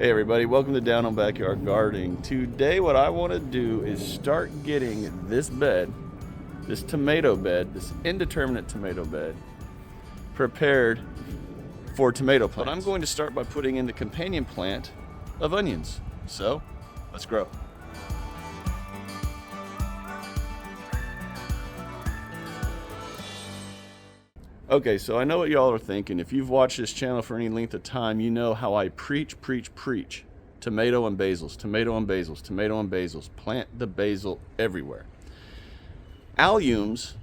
Hey everybody, welcome to Down on Backyard Gardening. Today what I want to do is start getting this bed, this tomato bed, this indeterminate tomato bed, prepared for tomato plants. But I'm going to start by putting in the companion plant of onions. So, let's grow. Okay, so I know what y'all are thinking. If you've watched this channel for any length of time, you know how I preach. Tomato and basils, tomato and basils, tomato and basils. Plant the basil everywhere. Alliums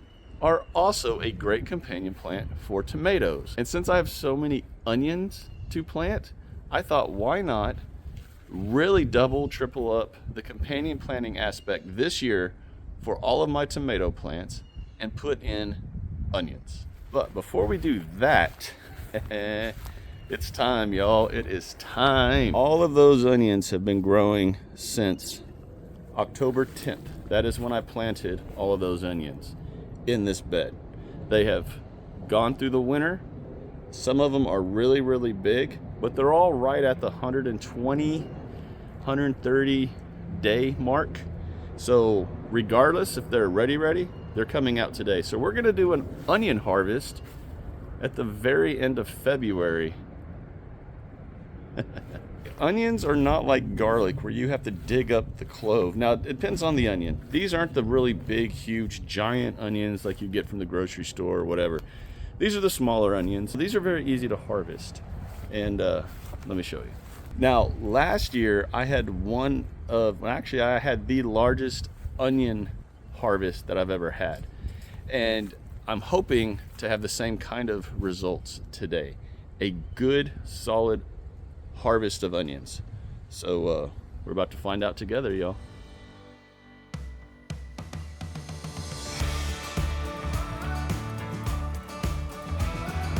are also a great companion plant for tomatoes. And since I have so many onions to plant, I thought, why not really double, triple up the companion planting aspect this year for all of my tomato plants and put in onions. But before we do that, it's time, y'all. It is time. All of those onions have been growing since October 10th. That is when I planted all of those onions in this bed. They have gone through the winter. Some of them are really, really big, but they're all right at the 120, 130 day mark. So regardless if they're ready, they're coming out today. So we're gonna do an onion harvest at the very end of February. Onions are not like garlic where you have to dig up the clove. Now it depends on the onion. These aren't the really big, huge, giant onions like you get from the grocery store or whatever. These are the smaller onions. These are very easy to harvest. And let me show you. Now last year I had I had the largest onion harvest that I've ever had, and I'm hoping to have the same kind of results today. A good solid harvest of onions. So we're about to find out together, y'all.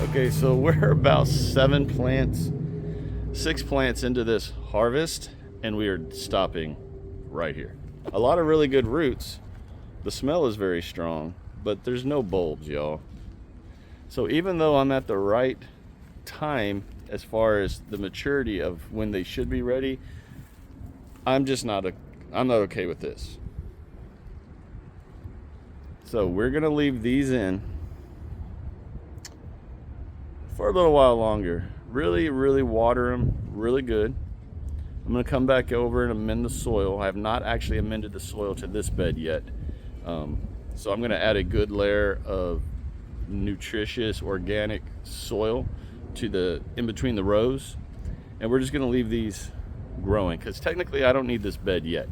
Okay, so we're about 6 plants into this harvest, and we are stopping right here. A lot of really good roots. The smell is very strong, but there's no bulbs, y'all. So even though I'm at the right time as far as the maturity of when they should be ready, I'm not okay with this. So we're gonna leave these in for a little while longer. Really water them really good. I'm gonna come back over and amend the soil. I have not actually amended the soil to this bed yet. So I'm going to add a good layer of nutritious organic soil to in between the rows, and we're just going to leave these growing because technically I don't need this bed yet.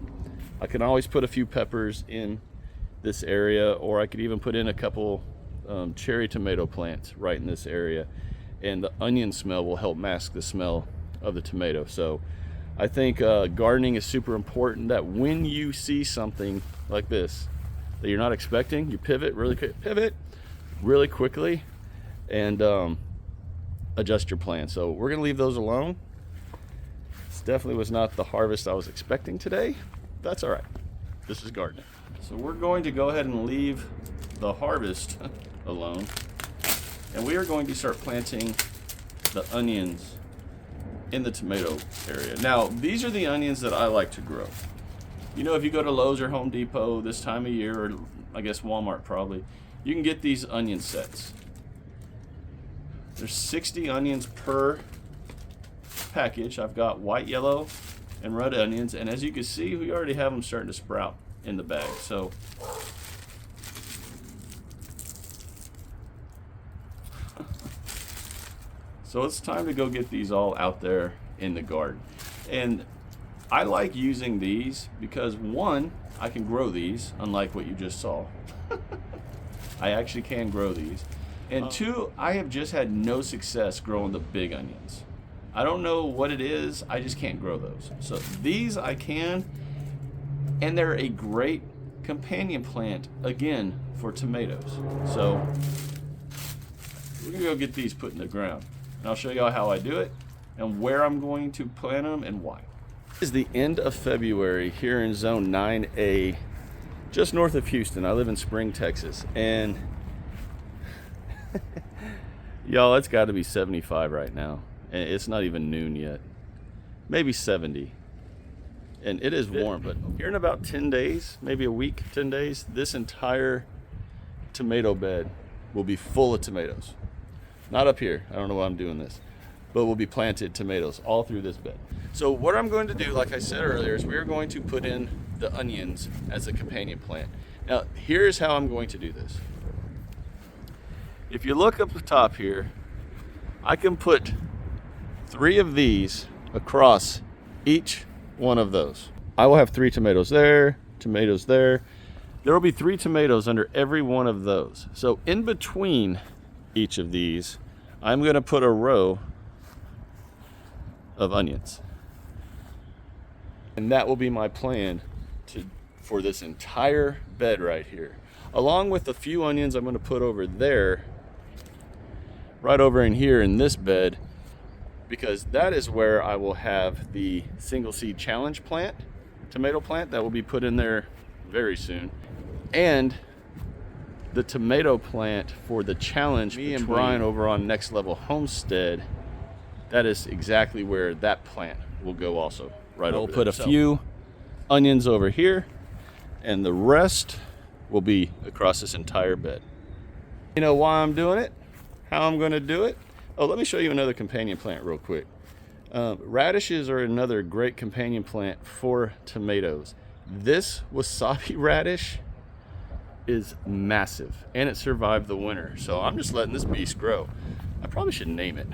I can always put a few peppers in this area, or I could even put in a couple cherry tomato plants right in this area, and the onion smell will help mask the smell of the tomato. So I think gardening is super important, that when you see something like this that you're not expecting, you pivot really quickly and adjust your plan. So we're gonna leave those alone. This definitely was not the harvest I was expecting today. That's all right. This is gardening. So we're going to go ahead and leave the harvest alone, and we are going to start planting the onions in the tomato area. Now, these are the onions that I like to grow. You know, if you go to Lowe's or Home Depot this time of year, or I guess Walmart probably, you can get these onion sets. There's 60 onions per package. I've got white, yellow, and red onions, and as you can see, we already have them starting to sprout in the bag. So it's time to go get these all out there in the garden. And I like using these because, one, I can grow these, unlike what you just saw. I actually can grow these. And two, I have just had no success growing the big onions. I don't know what it is, I just can't grow those. So these I can, and they're a great companion plant, again, for tomatoes. So we're gonna go get these put in the ground. And I'll show y'all how I do it and where I'm going to plant them and why. This is the end of February here in Zone 9A, just north of Houston. I live in Spring, Texas, and y'all, it's got to be 75 right now, and it's not even noon yet. maybe 70. And it is warm, but here in about 10 days, maybe a week, 10 days, this entire tomato bed will be full of tomatoes. Not up here, I don't know why I'm doing this, but will be planted tomatoes all through this bed. So what I'm going to do, like I said earlier, is we're going to put in the onions as a companion plant. Now, here's how I'm going to do this. If you look up the top here, I can put 3 of these across each one of those. I will have 3 tomatoes there, tomatoes there. There will be 3 tomatoes under every one of those. So in between each of these, I'm going to put a row of onions. And that will be my plan for this entire bed right here. Along with a few onions I'm going to put over there, right over in here in this bed, because that is where I will have the single seed challenge plant, tomato plant that will be put in there very soon. And the tomato plant for the challenge, me and Brian over on Next Level Homestead, that is exactly where that plant will go also. Right over there. We'll put a few onions over here, and the rest will be across this entire bed. You know why I'm doing it? How I'm going to do it? Oh, let me show you another companion plant real quick. Radishes are another great companion plant for tomatoes. This wasabi radish is massive, and it survived the winter. So I'm just letting this beast grow. I probably should name it.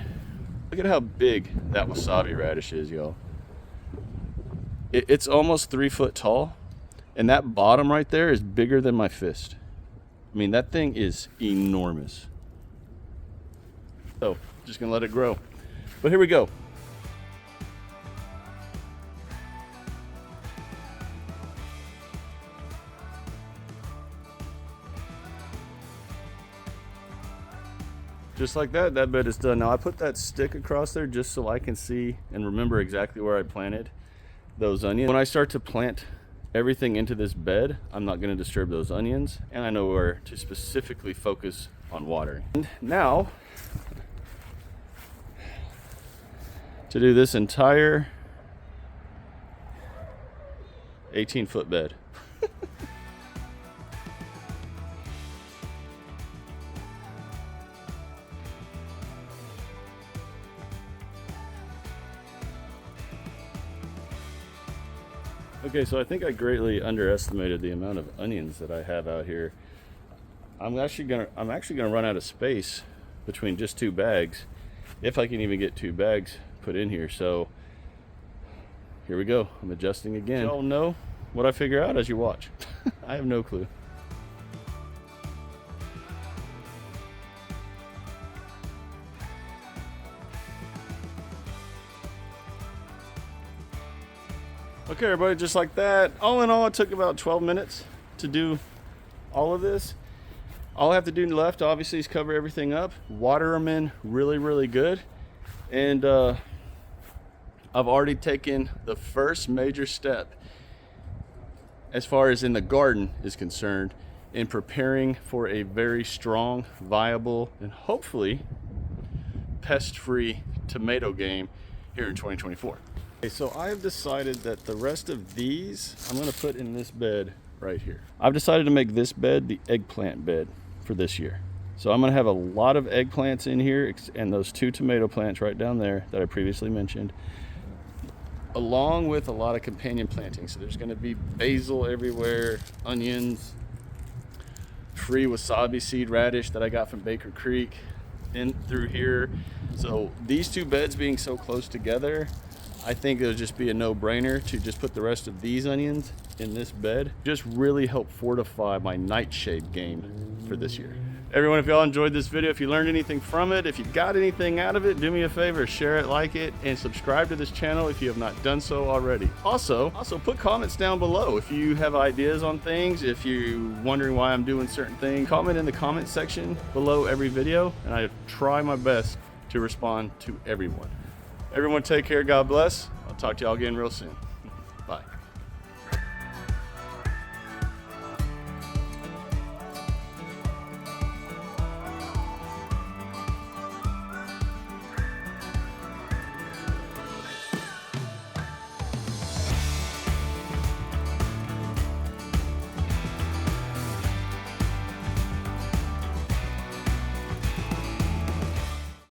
Look at how big that wasabi radish is, y'all. It's almost 3 foot tall, and that bottom right there is bigger than my fist. I mean, that thing is enormous. So, just gonna let it grow. But here we go. Just like that, that bed is done. Now I put that stick across there just so I can see and remember exactly where I planted those onions. When I start to plant everything into this bed, I'm not going to disturb those onions, and I know where to specifically focus on watering. And now, to do this entire 18-foot bed. Okay, so I think I greatly underestimated the amount of onions that I have out here. I'm actually gonna run out of space between just 2 bags, if I can even get 2 bags put in here. So here we go. I'm adjusting again. Y'all know what I figure out as you watch. I have no clue. Okay, everybody, just like that. All in all, it took about 12 minutes to do all of this. All I have to do left, obviously, is cover everything up, water them in really, really good. And I've already taken the first major step as far as in the garden is concerned in preparing for a very strong, viable, and hopefully pest-free tomato game here in 2024. Okay, so I've decided that the rest of these I'm going to put in this bed right here. I've decided to make this bed the eggplant bed for this year. So I'm going to have a lot of eggplants in here and those 2 tomato plants right down there that I previously mentioned, along with a lot of companion planting. So there's going to be basil everywhere, onions, free wasabi seed radish that I got from Baker Creek in through here. So these 2 beds being so close together, I think it'll just be a no-brainer to just put the rest of these onions in this bed. Just really help fortify my nightshade game for this year. Everyone, if y'all enjoyed this video, if you learned anything from it, if you got anything out of it, do me a favor, share it, like it, and subscribe to this channel if you have not done so already. Also put comments down below if you have ideas on things, if you're wondering why I'm doing certain things. Comment in the comment section below every video, and I try my best to respond to everyone. Everyone take care, God bless. I'll talk to y'all again real soon. Bye.